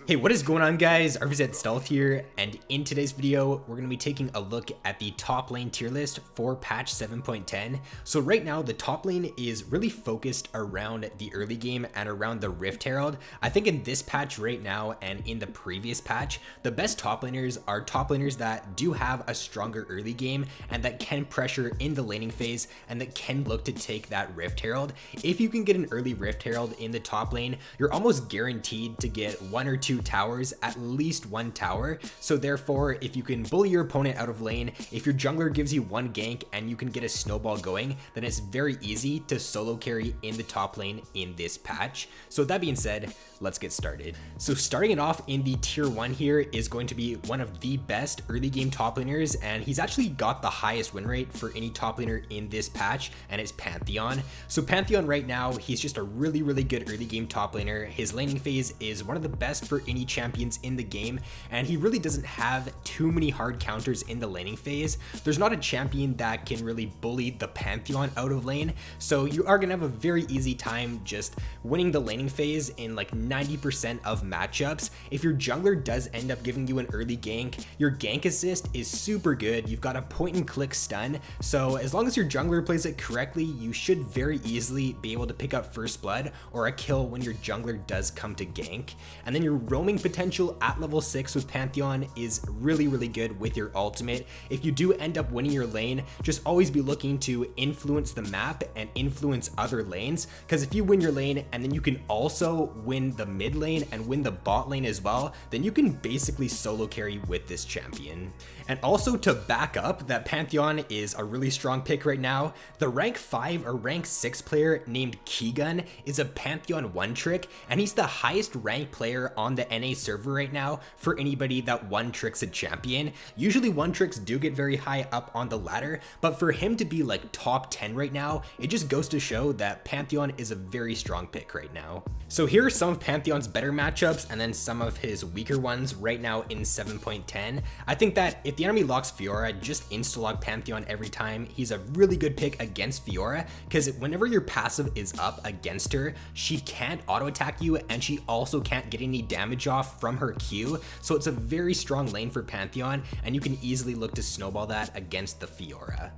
Hey, what is going on, guys? RvzStealth here, and in today's video, we're going to be taking a look at the top lane tier list for patch 7.10. So right now, the top lane is really focused around the early game and around the Rift Herald. I think in this patch right now and in the previous patch, the best top laners are top laners that do have a stronger early game and that can pressure in the laning phase and that can look to take that Rift Herald. If you can get an early Rift Herald in the top lane, you're almost guaranteed to get one or two towers, at least one tower. So therefore, if you can bully your opponent out of lane, if your jungler gives you one gank and you can get a snowball going, then it's very easy to solo carry in the top lane in this patch. So that being said, let's get started. So starting it off in the tier 1 here is going to be one of the best early game top laners, and he's actually got the highest win rate for any top laner in this patch, and it's Pantheon. So Pantheon right now, he's just a really good early game top laner. His laning phase is one of the best for any champions in the game, and he really doesn't have too many hard counters in the laning phase. There's not a champion that can really bully the Pantheon out of lane, so you are gonna have a very easy time just winning the laning phase in like 90% of matchups. If your jungler does end up giving you an early gank, your gank assist is super good. You've got a point and click stun, so as long as your jungler plays it correctly, you should very easily be able to pick up first blood or a kill when your jungler does come to gank. And then your roaming potential at level 6 with Pantheon is really good with your ultimate. If you do end up winning your lane, just always be looking to influence the map and influence other lanes, because if you win your lane and then you can also win the mid lane and win the bot lane as well, then you can basically solo carry with this champion. And also, to back up that Pantheon is a really strong pick right now, the rank 5 or rank 6 player named Keegan is a Pantheon one trick, and he's the highest ranked player on the NA server right now for anybody that one tricks a champion. Usually one tricks do get very high up on the ladder, but for him to be like top 10 right now, it just goes to show that Pantheon is a very strong pick right now. So here are some of Pantheon's better matchups and then some of his weaker ones right now in 7.10. I think that if the enemy locks FIORA, just insta-log Pantheon every time. He's a really good pick against FIORA, because whenever your passive is up against her, she can't auto attack you and she also can't get any damage off from her Q. So it's a very strong lane for Pantheon, and you can easily look to snowball that against the FIORA.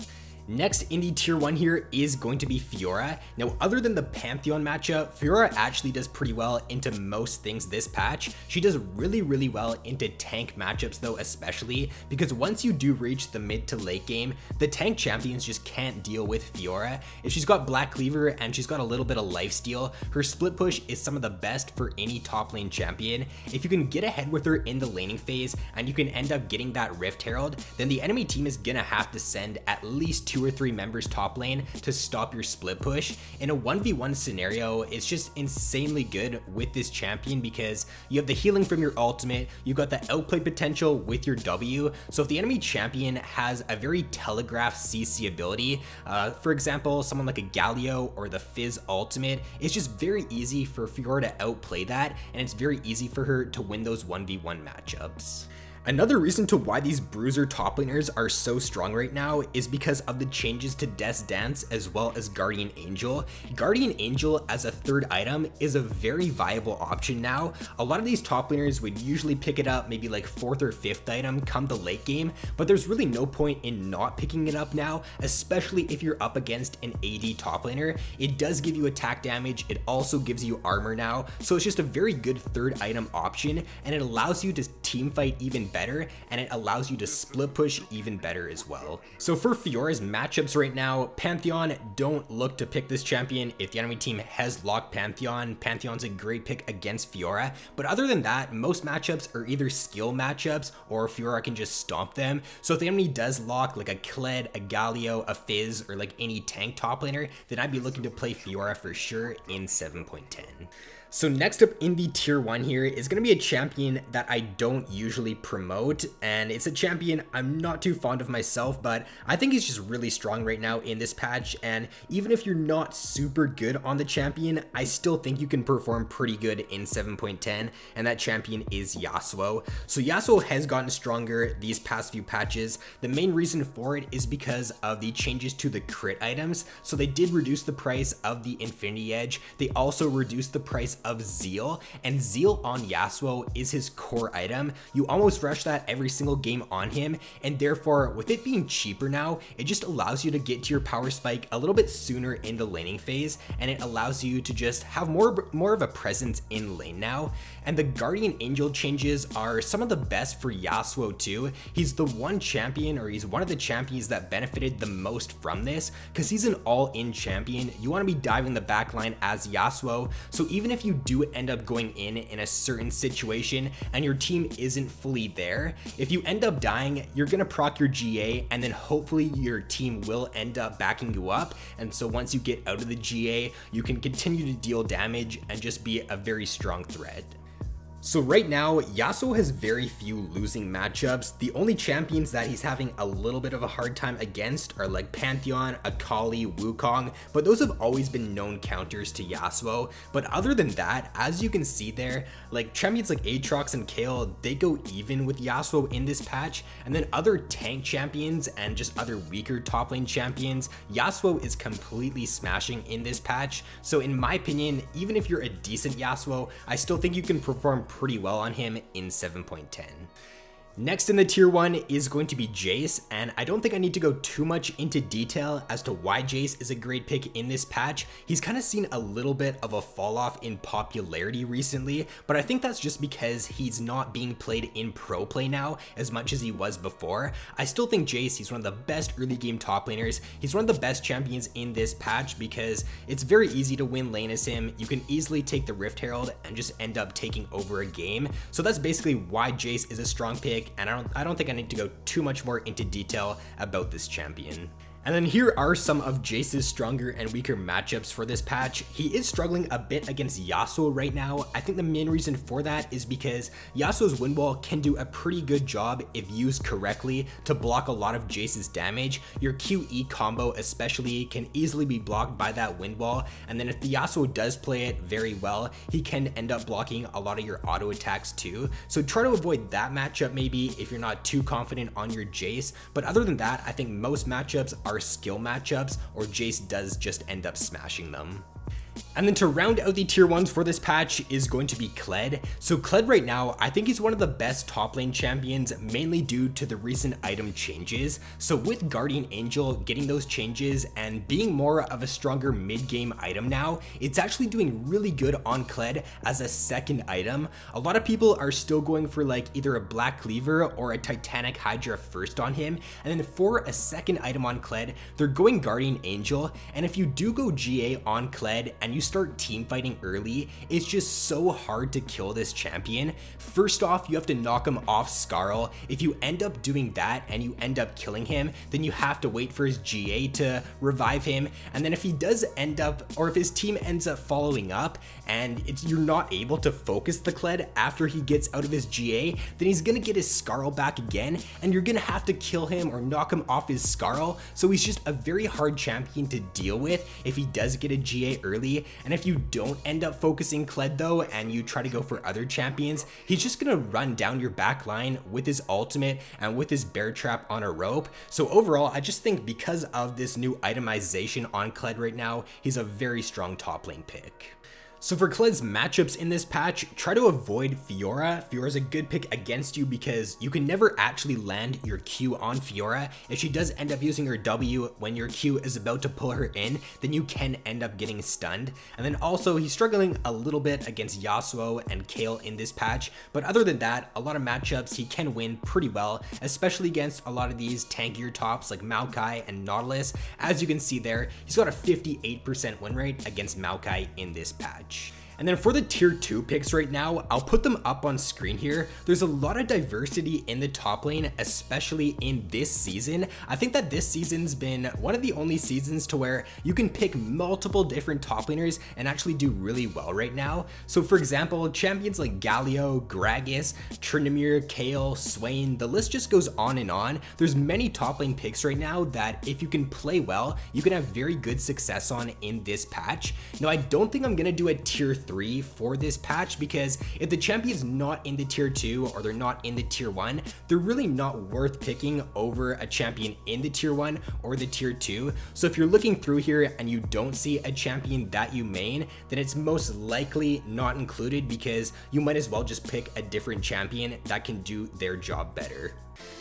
Next in the tier 1 here is going to be FIORA. Now, other than the Pantheon matchup, FIORA actually does pretty well into most things this patch. She does really well into tank matchups though, especially because once you do reach the mid to late game, the tank champions just can't deal with FIORA. If she's got Black Cleaver and she's got a little bit of lifesteal, her split push is some of the best for any top lane champion. If you can get ahead with her in the laning phase and you can end up getting that Rift Herald, then the enemy team is gonna have to send at least 2 or 3 members top lane to stop your split push. In a 1v1 scenario, it's just insanely good with this champion because you have the healing from your ultimate, you've got the outplay potential with your W. So if the enemy champion has a very telegraphed CC ability, for example, someone like a Galio or the Fizz ultimate, it's just very easy for FIORA to outplay that, and it's very easy for her to win those 1v1 matchups. Another reason to why these bruiser top laners are so strong right now is because of the changes to Death's Dance as well as Guardian Angel. Guardian Angel as a third item is a very viable option now. A lot of these top laners would usually pick it up maybe like 4th or 5th item come the late game, but there's really no point in not picking it up now, especially if you're up against an AD top laner. It does give you attack damage, it also gives you armor now, so it's just a very good third item option, and it allows you to team fight even better, and it allows you to split push even better as well. So for FIORA's matchups right now, Pantheon, don't look to pick this champion if the enemy team has locked Pantheon. Pantheon's a great pick against FIORA, but other than that, most matchups are either skill matchups or FIORA can just stomp them. So if the enemy does lock like a Kled, a Galio, a Fizz, or like any tank top laner, then I'd be looking to play FIORA for sure in 7.10. So next up in the tier 1 here is going to be a champion that I don't usually promote, and it's a champion I'm not too fond of myself, but I think he's just really strong right now in this patch, and even if you're not super good on the champion, I still think you can perform pretty good in 7.10, and that champion is YASUO. So YASUO has gotten stronger these past few patches. The main reason for it is because of the changes to the crit items. So they did reduce the price of the Infinity Edge. They also reduced the price of Zeal, and Zeal on Yasuo is his core item. You almost rush that every single game on him, and therefore with it being cheaper now, it just allows you to get to your power spike a little bit sooner in the laning phase, and it allows you to just have more of a presence in lane now. And the Guardian Angel changes are some of the best for Yasuo too. He's the one champion, or he's one of the champions that benefited the most from this, because he's an all-in champion. You want to be diving the backline as Yasuo, so even if you do end up going in a certain situation and your team isn't fully there, if you end up dying, you're gonna proc your GA, and then hopefully your team will end up backing you up, and so once you get out of the GA, you can continue to deal damage and just be a very strong threat. So right now, Yasuo has very few losing matchups. The only champions that he's having a little bit of a hard time against are like Pantheon, Akali, Wukong, but those have always been known counters to Yasuo. But other than that, as you can see there, like champions like Aatrox and Kayle, they go even with Yasuo in this patch, and then other tank champions and just other weaker top lane champions, Yasuo is completely smashing in this patch. So in my opinion, even if you're a decent Yasuo, I still think you can perform pretty well on him in 7.10. Next in the tier 1 is going to be Jace, and I don't think I need to go too much into detail as to why Jace is a great pick in this patch. He's kind of seen a little bit of a fall off in popularity recently, but I think that's just because he's not being played in pro play now as much as he was before. I still think Jace, he's one of the best early game top laners. He's one of the best champions in this patch because it's very easy to win lane as him. You can easily take the Rift Herald and just end up taking over a game. So that's basically why Jace is a strong pick, and I don't think I need to go too much more into detail about this champion. And then here are some of Jace's stronger and weaker matchups for this patch. He is struggling a bit against Yasuo right now. I think the main reason for that is because Yasuo's wind wall can do a pretty good job if used correctly to block a lot of Jace's damage. Your QE combo especially can easily be blocked by that wind wall, and then if the Yasuo does play it very well, he can end up blocking a lot of your auto attacks too. So try to avoid that matchup maybe if you're not too confident on your Jace, but other than that, I think most matchups are skill matchups, or Jace does just end up smashing them. And then to round out the tier 1s for this patch is going to be Kled. So Kled right now, I think he's one of the best top lane champions, mainly due to the recent item changes. So with Guardian Angel getting those changes and being more of a stronger mid-game item now, it's actually doing really good on Kled as a second item. A lot of people are still going for like either a Black Cleaver or a Titanic Hydra first on him, and then for a second item on Kled, they're going Guardian Angel. And if you do go GA on Kled and you start team fighting early, it's just so hard to kill this champion. First off, you have to knock him off Skarl. If you end up doing that and you end up killing him, then you have to wait for his GA to revive him. And then if he does end up, or if his team ends up following up and you're not able to focus the Kled after he gets out of his GA, then he's gonna get his Skarl back again, and you're gonna have to kill him or knock him off his Skarl. So he's just a very hard champion to deal with if he does get a GA early. And if you don't end up focusing Kled though, and you try to go for other champions, he's just gonna run down your back line with his ultimate and with his bear trap on a rope. So overall, I just think because of this new itemization on Kled right now, he's a very strong top lane pick. So for Kled's matchups in this patch, try to avoid FIORA. FIORA is a good pick against you because you can never actually land your Q on FIORA. If she does end up using her W when your Q is about to pull her in, then you can end up getting stunned. And then also he's struggling a little bit against Yasuo and Kayle in this patch, but other than that, a lot of matchups he can win pretty well, especially against a lot of these tankier tops like Maokai and Nautilus. As you can see there, he's got a 58% win rate against Maokai in this patch. And then for the tier 2 picks right now, I'll put them up on screen here. There's a lot of diversity in the top lane, especially in this season. I think that this season's been one of the only seasons to where you can pick multiple different top laners and actually do really well right now. So for example, champions like Galio, Gragas, Tryndamere, Kayle, Swain, the list just goes on and on. There's many top lane picks right now that if you can play well, you can have very good success on in this patch. Now I don't think I'm gonna do a tier 3 3 for this patch, because if the champion's not in the tier 2 or they're not in the tier 1, they're really not worth picking over a champion in the tier 1 or the tier 2. So if you're looking through here and you don't see a champion that you main, then it's most likely not included, because you might as well just pick a different champion that can do their job better.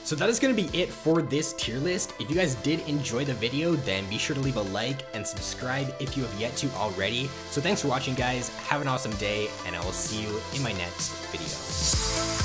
So that is going to be it for this tier list. If you guys did enjoy the video, then be sure to leave a like and subscribe if you have yet to already. So thanks for watching, guys. Have an awesome day, and I will see you in my next video.